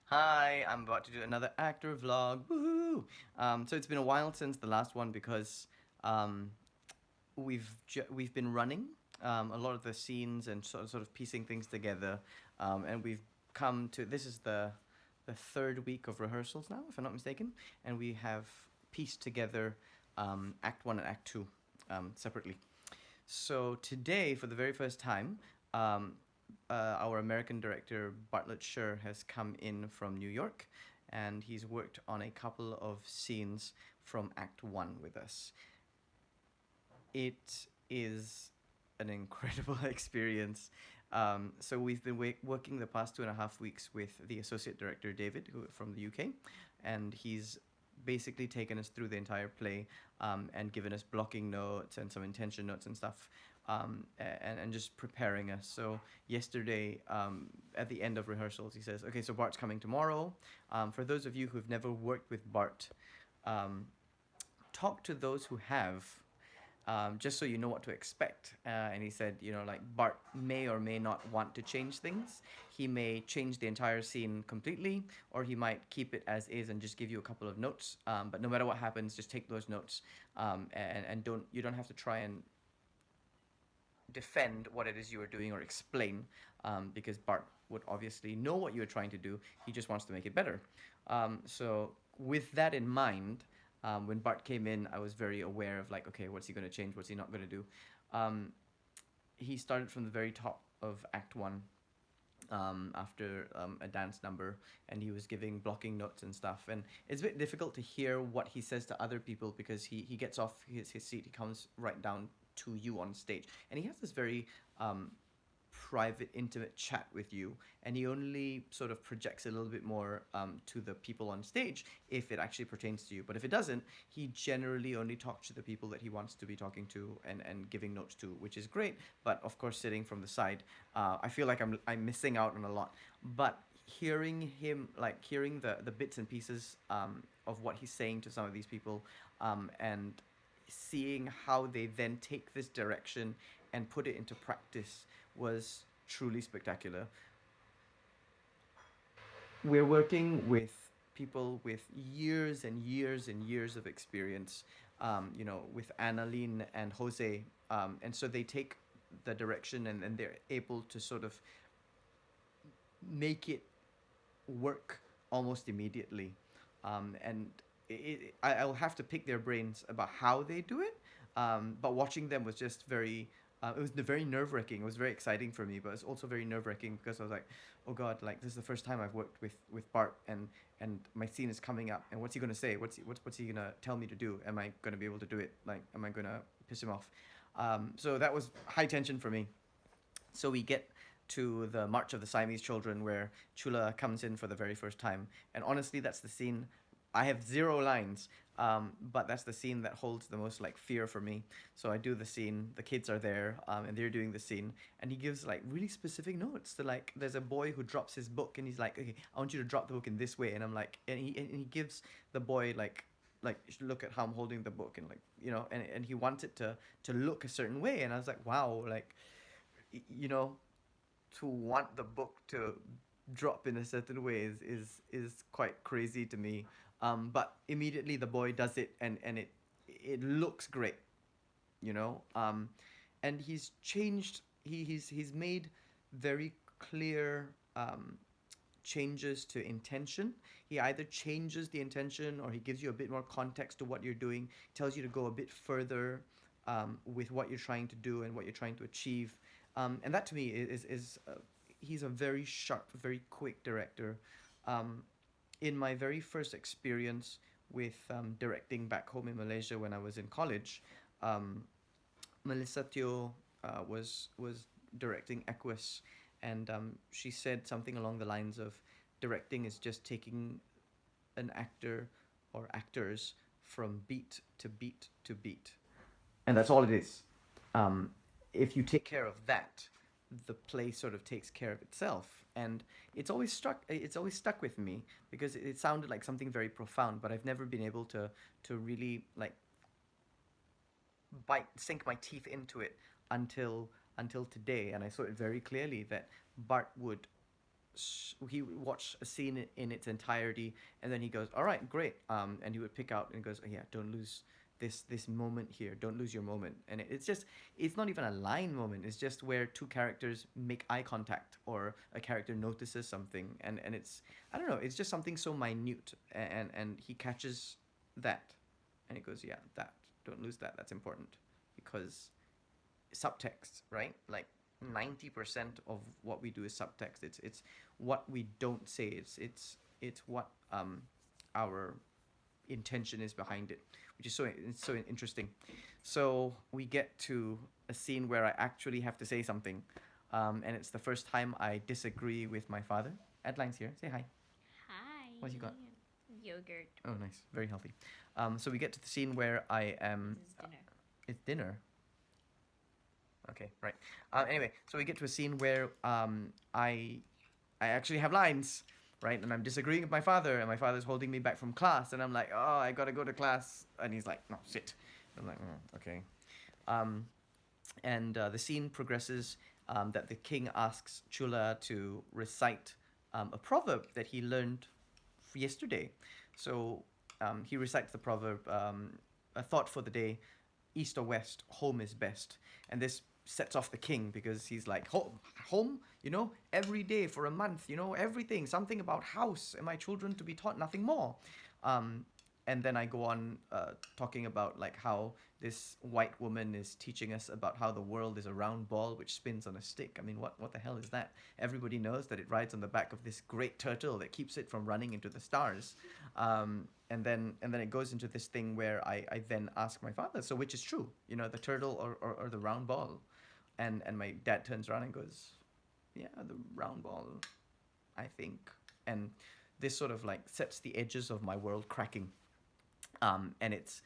Hi, I'm about to do another actor vlog. Woohoo! So it's been a while since the last one because um, we've been running a lot of the scenes and sort of piecing things together, and we've come to this is the third week of rehearsals now, if I'm not mistaken, and we have pieced together Act One and Act Two separately. So today, for the very first time, um, our American director Bart Sher has come in from New York, and he's worked on a couple of scenes from Act One with us. It is an incredible experience. So we've been working the past 2.5 weeks with the associate director David, who from the UK, and he's basically taken us through the entire play and given us blocking notes and some intention notes and stuff. And just preparing us. So yesterday, at the end of rehearsals, he says, "Okay, so Bart's coming tomorrow. For those of you who've never worked with Bart, um, talk to those who have, just so you know what to expect." And he said, like Bart may or may not want to change things. He may change the entire scene completely, or he might keep it as is and just give you a couple of notes. But no matter what happens, just take those notes, and don't have to try and defend what it is you are doing or explain, because Bart would obviously know what you're trying to do. He just wants to make it better. So with that in mind, when Bart came in, I was very aware of like, okay, what's he going to change? What's he not going to do? Um, he started from the very top of Act One, after a dance number, and he was giving blocking notes and stuff. And it's a bit difficult to hear what he says to other people because he gets off his seat, he comes right down to you on stage, and he has this very private, intimate chat with you, and he only sort of projects a little bit more to the people on stage if it actually pertains to you. But if it doesn't, he generally only talks to the people that he wants to be talking to and giving notes to, which is great. But of course, sitting from the side, I feel like I'm missing out on a lot. But hearing him, like hearing the bits and pieces of what he's saying to some of these people, and seeing how they then take this direction and put it into practice was truly spectacular. We're working with people with years and years and years of experience, with Annalene and Jose. And so they take the direction, and they're able to sort of make it work almost immediately. And I'll have to pick their brains about how they do it. But watching them was just very. It was very nerve wracking. It was very exciting for me, but it's also very nerve wracking because I was like, "Oh God! Like this is the first time I've worked with Bart, and my scene is coming up. And what's he gonna say? What's he gonna tell me to do? Am I gonna be able to do it? Like, am I gonna piss him off?" So that was high tension for me. So we get to the March of the Siamese Children where Chula comes in for the very first time. And honestly, that's the scene. I have zero lines, but that's the scene that holds the most like fear for me. So I do the scene. The kids are there, and they're doing the scene, and he gives like really specific notes. To like, there's a boy who drops his book, and he's like, "Okay, I want you to drop the book in this way." And I'm like, and he gives the boy like look at how I'm holding the book, and like and he wants it to look a certain way. And I was like, wow, like you know to want the book to drop in a certain way is quite crazy to me. But immediately the boy does it, and it looks great, you know. And he's changed. He's made very clear changes to intention. He either changes the intention or he gives you a bit more context to what you're doing, tells you to go a bit further with what you're trying to do and what you're trying to achieve. And that to me is he's a very sharp, very quick director. Um, in my very first experience with directing back home in Malaysia when I was in college, um, Melissa Teo was directing Equus, and she said something along the lines of, directing is just taking an actor or actors from beat to beat to beat, and that's all it is. Um, if you take care of that, the play sort of takes care of itself, and it's always stuck with me because it sounded like something very profound, but I've never been able to really like bite sink my teeth into it until today, and I saw it very clearly that Bart would he would watch a scene in its entirety, and then he goes, "All right, great," and he would pick out and goes, oh, "Yeah, don't lose this moment here. Don't lose your moment." And it's just it's not even a line moment. It's just where two characters make eye contact, or a character notices something, and it's I don't know. It's just something so minute, and he catches that, and he goes, "Yeah, that. Don't lose that. That's important." Because subtext, right? Like 90% of what we do is subtext. It's what we don't say. It's what our intention is behind it, which is it's so interesting. So we get to a scene where I actually have to say something, and it's the first time I disagree with my father. Adeline's here. Say hi. Hi. What you got? Yogurt. Oh, nice. Very healthy. So we get to the scene where I am. This is dinner. It's dinner. Okay, right. Anyway, so we get to a scene where I actually have lines, right? And I'm disagreeing with my father, and my father's holding me back from class, and I'm like, oh, I gotta go to class, and he's like, no, sit. I'm like, okay. Um, and the scene progresses that the king asks Chula to recite a proverb that he learned yesterday. So he recites the proverb, a thought for the day, east or west, home is best. And this sets off the king because he's like, home, every day for a month, everything, something about house and my children to be taught, nothing more. Um, and then I go on talking about like how this white woman is teaching us about how the world is a round ball which spins on a stick. I mean, what the hell is that? Everybody knows that it rides on the back of this great turtle that keeps it from running into the stars. And then it goes into this thing where I then ask my father, so which is true, the turtle or the round ball? And my dad turns around and goes, yeah, the round ball, I think. And this sort of like sets the edges of my world cracking. And it's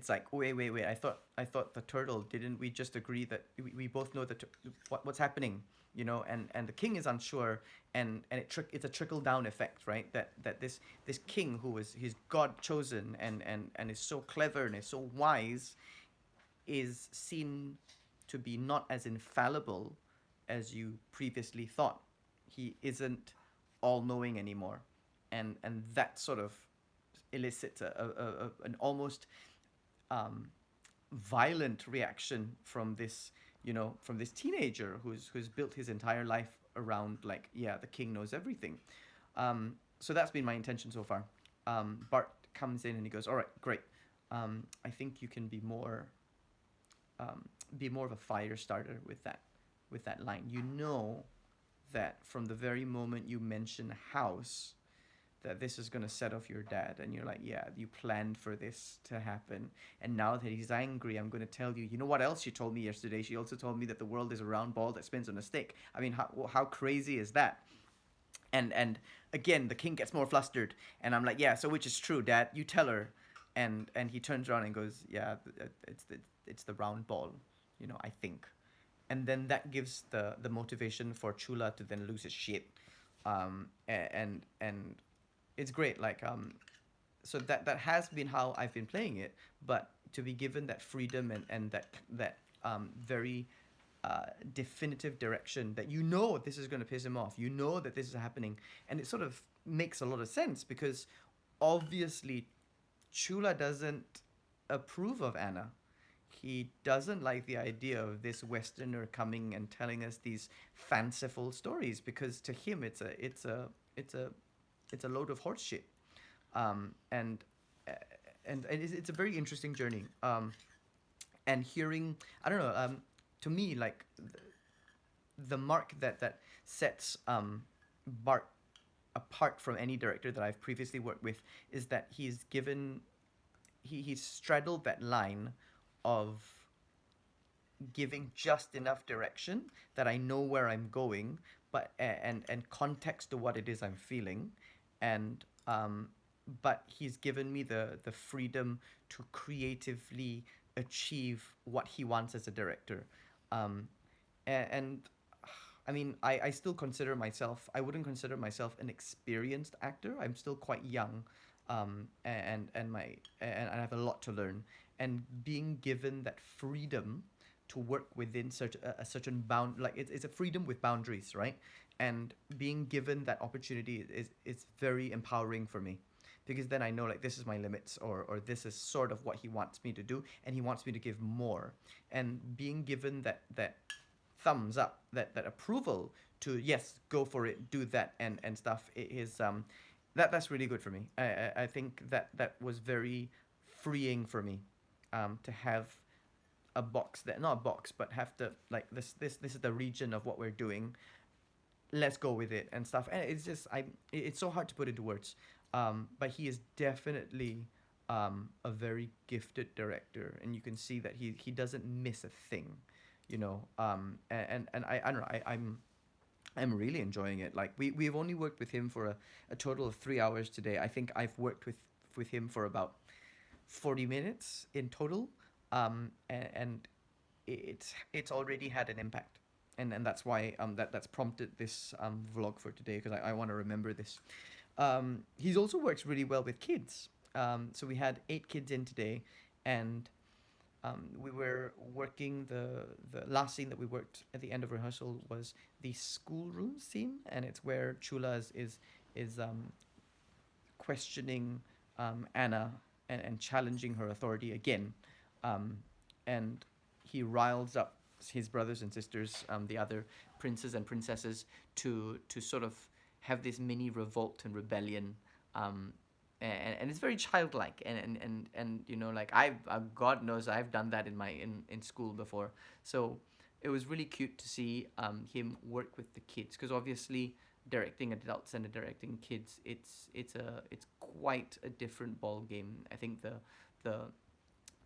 like, wait. I thought the turtle. Didn't we just agree that we both know that what's happening, And the king is unsure, and it's a trickle down effect, right? That this king who is he's God chosen and is so clever and is so wise, is seen to be not as infallible as you previously thought. He isn't all knowing anymore, and that sort of elicits an almost violent reaction from this teenager who's built his entire life around, like, yeah, the king knows everything. So that's been my intention so far. Bart comes in and he goes, all right, great. I think you can be more of a fire starter with that line. You know that from the very moment you mention house, that this is going to set off your dad, and you're like, yeah, you planned for this to happen, and now that he's angry, I'm going to tell you, you know what else she told me yesterday? She also told me that the world is a round ball that spins on a stick. I mean, how crazy is that? And again, the king gets more flustered, and I'm like, yeah, so which is true, dad? You tell her. And he turns around and goes, yeah, it's the round ball, I think. And then that gives the motivation for Chula to then lose his shit. And it's great. Like, so that has been how I've been playing it. But to be given that freedom and that very definitive direction, that this is going to piss him off, that this is happening, and it sort of makes a lot of sense because obviously Chula doesn't approve of Anna. He doesn't like the idea of this Westerner coming and telling us these fanciful stories, because to him it's a load of horse shit. And it's a very interesting journey. And hearing, I don't know, to me, like, the mark that sets Bart apart from any director that I've previously worked with is that he's straddled that line of giving just enough direction that I know where I'm going, but and context to what it is I'm feeling, and but he's given me the freedom to creatively achieve what he wants as a director. um, and I mean, I still consider myself, I wouldn't consider myself an experienced actor. I'm still quite young, and I have a lot to learn. And being given that freedom to work within such a certain bound, like it's a freedom with boundaries, right? And being given that opportunity is very empowering for me, because then I know like this is my limits, or this is sort of what he wants me to do, and he wants me to give more. And being given that thumbs up, that approval to, yes, go for it, do that, and stuff, is that's really good for me. I think that was very freeing for me, to have a box, that not a box, but have the, like, this is the region of what we're doing, let's go with it and stuff. And it's just, it's so hard to put into words. But he is definitely a very gifted director, and you can see that he doesn't miss a thing, you know. And I don't know, I'm really enjoying it. Like, we've only worked with him for a total of 3 hours today. I think I've worked with him for about 40 minutes in total. And it's already had an impact. And that's why that's prompted this vlog for today, because I want to remember this. He's also works really well with kids. So we had 8 kids in today, and we were working the last scene that we worked at the end of rehearsal was the schoolroom scene, and it's where Chula is questioning Anna, and challenging her authority again. Um, and he riles up his brothers and sisters, the other princes and princesses, to sort of have this mini revolt and rebellion. And it's very childlike, and you know, like, God knows I've done that in school before. So it was really cute to see him work with the kids, because obviously directing adults and directing kids, it's quite a different ball game. I think the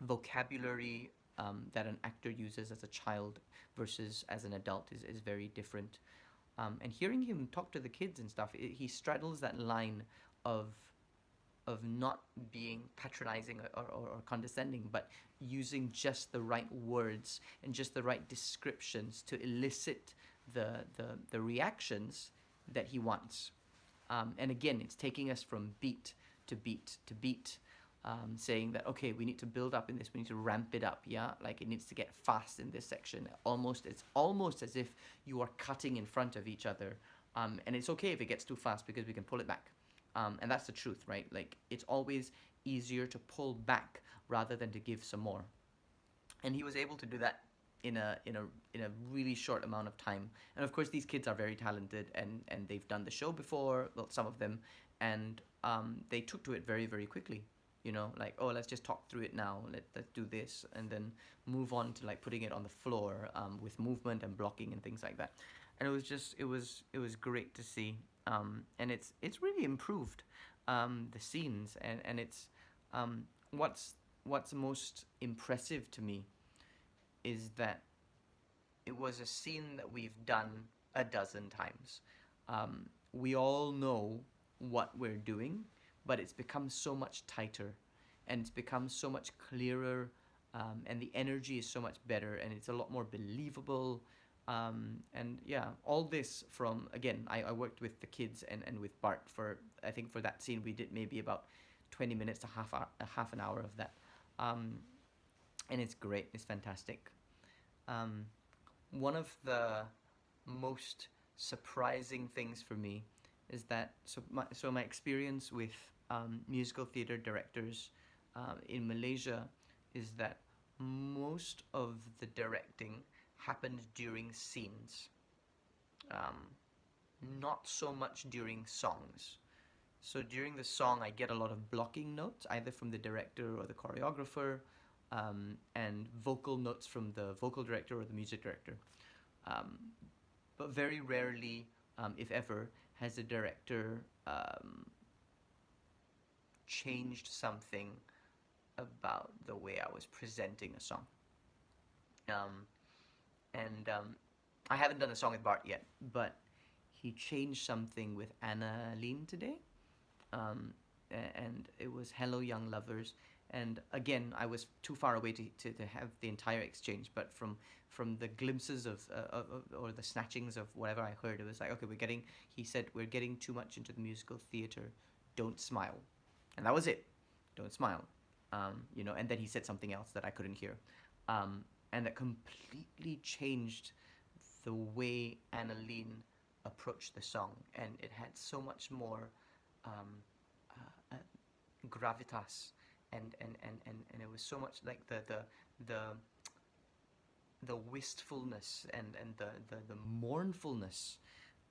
vocabulary that an actor uses as a child versus as an adult is very different. And hearing him talk to the kids and stuff, he straddles that line of not being patronizing, or condescending, but using just the right words and just the right descriptions to elicit the reactions that he wants. And again, it's taking us from beat to beat to beat, saying that, okay, we need to build up in this, we need to ramp it up, yeah, like it needs to get fast in this section. It's almost as if you are cutting in front of each other, and it's okay if it gets too fast, because we can pull it back. And that's the truth, right? Like, it's always easier to pull back rather than to give some more. And he was able to do that in a really short amount of time. And of course, these kids are very talented, and they've done the show before, well, some of them, and they took to it very, very quickly. You know, like, oh, let's just talk through it now. Let's do this, and then move on to like putting it on the floor, with movement and blocking and things like that. And it was great to see. And it's really improved the scenes, and it's what's most impressive to me is that it was a scene that we've done a dozen times. We all know what we're doing, but it's become so much tighter, and it's become so much clearer, and the energy is so much better, and it's a lot more believable. And yeah, all this from, again, I worked with the kids and with Bart for, I think for that scene we did maybe about 20 minutes to half an hour of that. And it's great, it's fantastic. Um, One of the most surprising things for me is that, so my experience with musical theater directors in Malaysia is that most of the directing happens during scenes, um, not so much during songs. So during the song, I get a lot of blocking notes, either from the director or the choreographer, and vocal notes from the vocal director or the music director. Um, but very rarely, if ever, has the director changed something about the way I was presenting a song. Um, and I haven't done a song with Bart yet, but he changed something with Anna Lean today, and it was "Hello, Young Lovers." And again, I was too far away to have the entire exchange, but from the glimpses of or the snatchings of whatever I heard, it was like, okay, we're getting. He said, we're getting too much into the musical theater. Don't smile, and that was it. Don't smile, And then he said something else that I couldn't hear, and that completely changed the way Annalene approach the song, and it had so much more um, gravitas, and it was so much like the the wistfulness and the mournfulness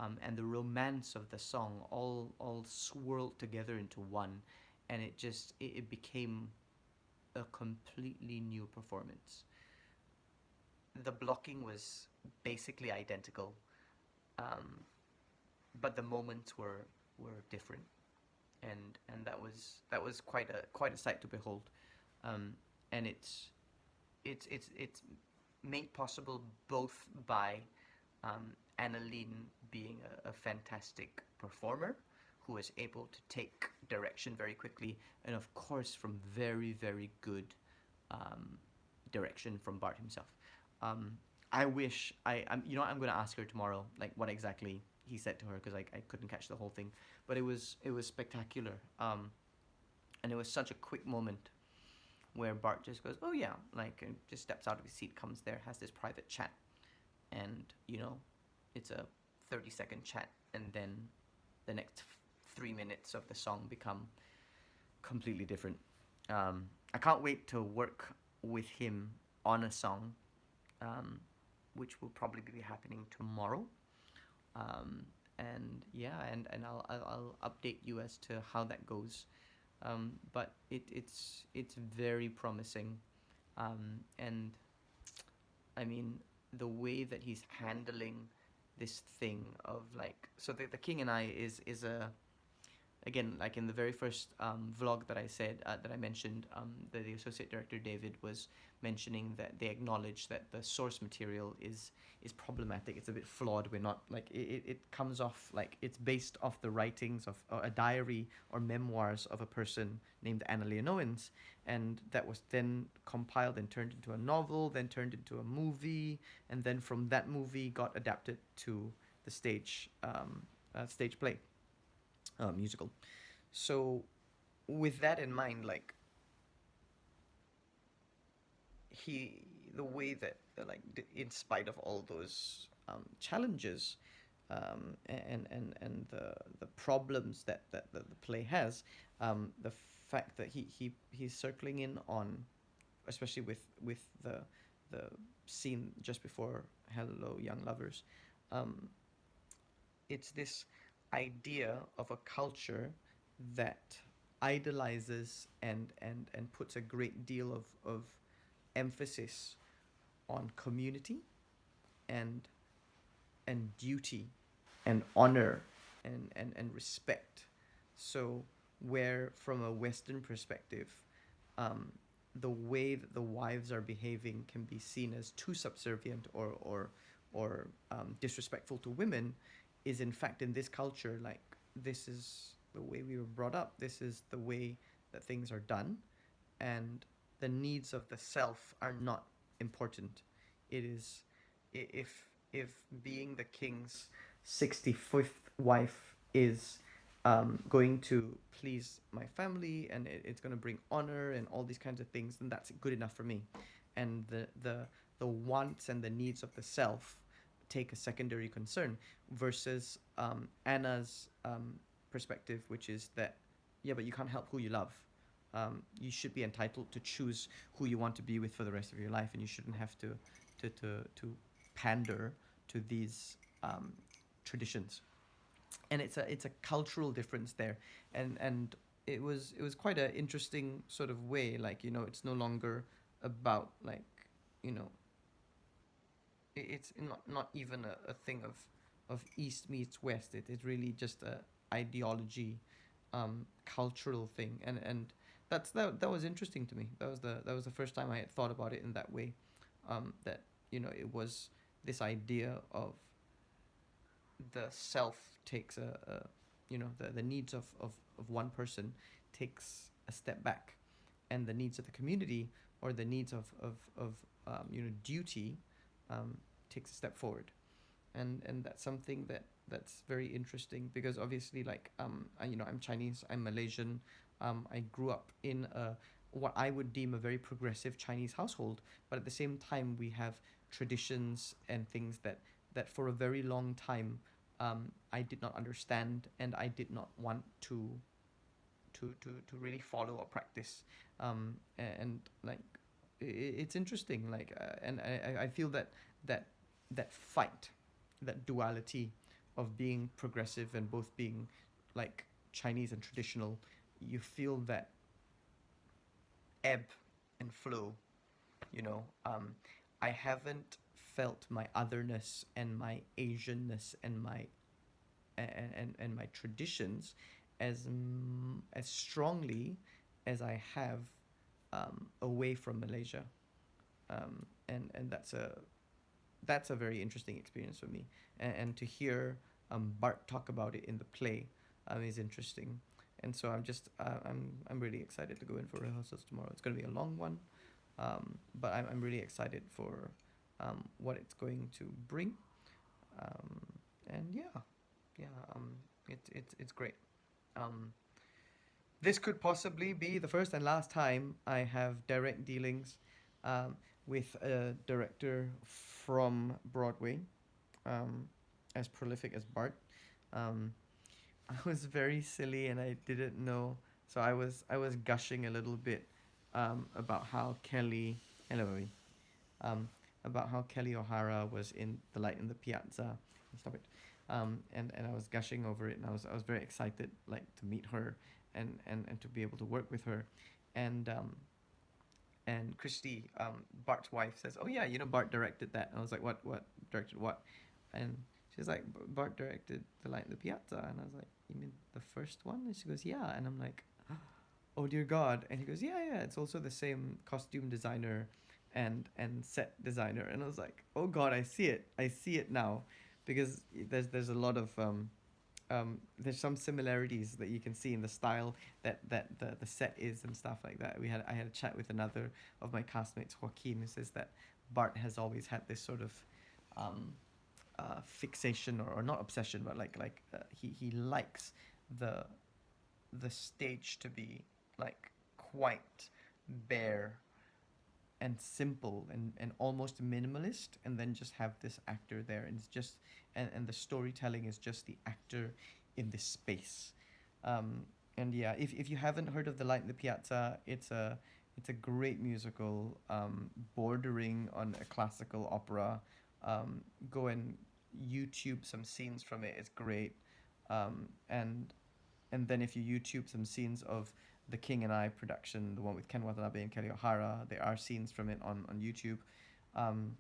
and the romance of the song all swirled together into one, and it became a completely new performance. The blocking was basically identical, um, but the moments were different, and that was quite a sight to behold, um, and it's made possible both by Annalene being a fantastic performer who is able to take direction very quickly, and of course from very, very good um, direction from Bart himself. Um, I wish I'm going to ask her tomorrow, like what exactly he said to her, because I couldn't catch the whole thing, but it was spectacular, and it was such a quick moment where Bart just goes, "Oh yeah," like and just steps out of his seat, comes there, has this private chat, and it's a 30-second chat, and then the next 3 minutes of the song become completely different. I can't wait to work with him on a song, um, which will probably be happening tomorrow. And yeah, and I'll update you as to how that goes. But it's very promising, and I mean the way that he's handling this thing of like, so the king and I is a, again, like in the very first vlog that I said, that I mentioned, the associate director David was mentioning that they acknowledge that the source material is problematic. It's a bit flawed. We're not like it comes off like it's based off the writings of a diary or memoirs of a person named Anna Leonowens, and that was then compiled and turned into a novel, then turned into a movie, and then from that movie got adapted to the stage play, musical. So, with that in mind, like he, the way that in spite of all those challenges, and the problems that the play has, the fact that he's circling in on, especially with the scene just before Hello Young Lovers, um, it's this idea of a culture that idolizes and puts a great deal of emphasis on community and duty and honor and respect. So, where from a Western perspective, um, the way that the wives are behaving can be seen as too subservient or disrespectful to women, is in fact in this culture like this is the way we were brought up. This is the way that things are done, and the needs of the self are not important. It is, if being the king's 65th wife is going to please my family, and it's going to bring honor and all these kinds of things, then that's good enough for me. And the wants and the needs of the self take a secondary concern, versus Anna's perspective, which is that yeah, but you can't help who you love. You should be entitled to choose who you want to be with for the rest of your life, and you shouldn't have to pander to these traditions. And it's a cultural difference there, and it was quite an interesting sort of way. Like it's no longer about like you know it's not even a thing of East meets West. It's really just a ideology, cultural thing, and that was interesting to me. That was the first time I had thought about it in that way. That it was this idea of the self takes the needs of one person takes a step back, and the needs of the community or the needs of duty takes a step forward. And that's something that's very interesting, because obviously like I'm Chinese, I'm Malaysian. I grew up in what I would deem a very progressive Chinese household, but at the same time we have traditions and things that for a very long time I did not understand, and I did not want to really follow or practice. And like it's interesting, like and I feel that that that fight, that duality of being progressive and both being like Chinese and traditional, you feel that ebb and flow, you know. I haven't felt my otherness and my Asianness and my and my traditions as strongly as I have away from Malaysia, and that's a very interesting experience for me, and to hear Bart talk about it in the play is interesting, and so I'm really excited to go in for rehearsals tomorrow. It's going to be a long one, but I'm really excited for what it's going to bring, um, and yeah, it's great. Um, this could possibly be the first and last time I have direct dealings um, with a director from Broadway, um, as prolific as Bart. Um, I was very silly and I didn't know, so I was gushing a little bit about how Kelly, hello, Bobby, um, about how Kelly O'Hara was in The Light in the Piazza. Stop it. And I was gushing over it, and I was very excited, like to meet her, and to be able to work with her, and Christy, Bart's wife, says, "Oh yeah, Bart directed that." And I was like, "What directed what?" And she's like, "Bart directed The Light in the Piazza," and I was like, "You mean the first one?" And she goes, "Yeah," and I'm like, "Oh dear God!" And he goes, "Yeah, yeah, it's also the same costume designer, and set designer." And I was like, "Oh God, I see it now," because there's a lot of there's some similarities that you can see in the style that the set is and stuff like that. I had a chat with another of my castmates, Joaquin, who says that Bart has always had this sort of um, fixation, or not obsession, but he likes the the stage to be like quite bare and simple, and almost minimalist, and then just have this actor there, and it's just and the storytelling is just the actor in this space. And yeah, if you haven't heard of The Light in the Piazza, it's a great musical, bordering on a classical opera. Go and YouTube some scenes from it. It's great. And then if you YouTube some scenes of the King and I production, the one with Ken Watanabe and Kelly O'Hara, there are scenes from it on YouTube. Um,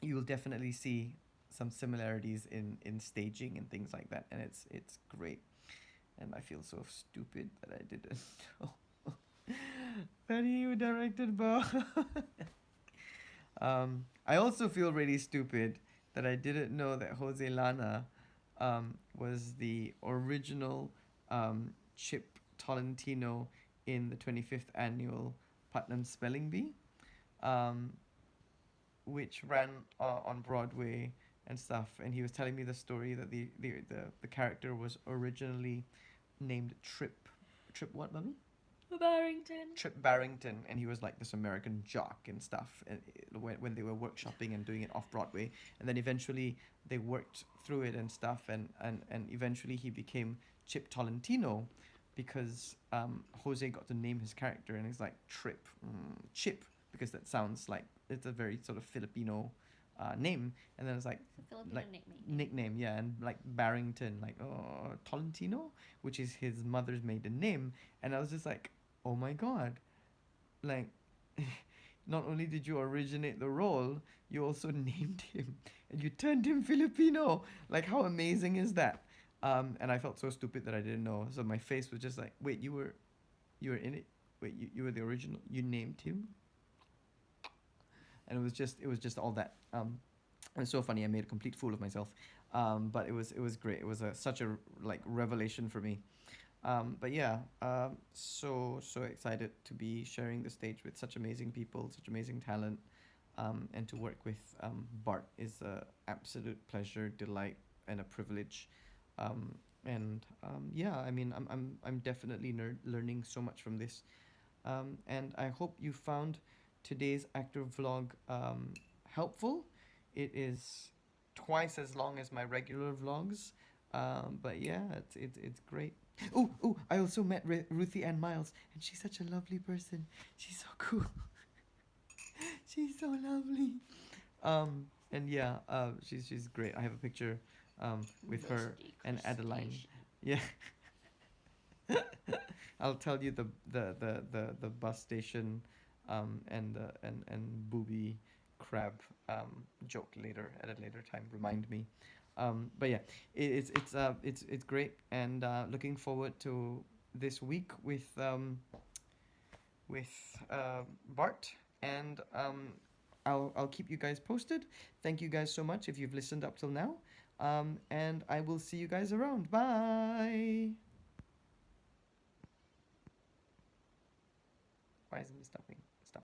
you will definitely see some similarities in staging and things like that, and it's great. And I feel so stupid that I didn't know that you directed Bo. I also feel really stupid that I didn't know that Jose Lana was the original Chip Tolentino in the 25th annual Putnam Spelling Bee, um, which ran on Broadway and stuff. And he was telling me the story that the character was originally named Trip. Trip what, Mummy? Barrington. Trip Barrington, and he was like this American jock and stuff, and when they were workshopping and doing it off Broadway, and then eventually they worked through it and stuff, and eventually he became Chip Tolentino, because Jose got to name his character, and he's like Trip, Chip, because that sounds like it's a very sort of Filipino name, and then it's like It's a Filipino like nickname. nickname, yeah, and like Barrington, like Tolentino, which is his mother's maiden name, and I was just like, oh my God, like, not only did you originate the role, you also named him, and you turned him Filipino. Like, how amazing is that? And I felt so stupid that I didn't know. So my face was just like, wait, you were in it. Wait, you were the original. You named him, and it was just all that. It's so funny. I made a complete fool of myself. But it was great. It was such a like revelation for me. But yeah, so excited to be sharing the stage with such amazing people, such amazing talent, and to work with Bart is a absolute pleasure, delight, and a privilege. And yeah, I mean, I'm definitely learning so much from this. And I hope you found today's actor vlog helpful. It is twice as long as my regular vlogs. But yeah, it's great. Oh, I also met Ruthie Ann Miles, and she's such a lovely person. She's so cool. She's so lovely. And yeah, she's great. I have a picture with her Rusty and Adeline. crustacean. Yeah. I'll tell you the bus station and the and booby crab joke later at a later time. Remind me. But yeah, it's great, and looking forward to this week with Bart, and I'll keep you guys posted. Thank you guys so much if you've listened up till now. And I will see you guys around. Bye.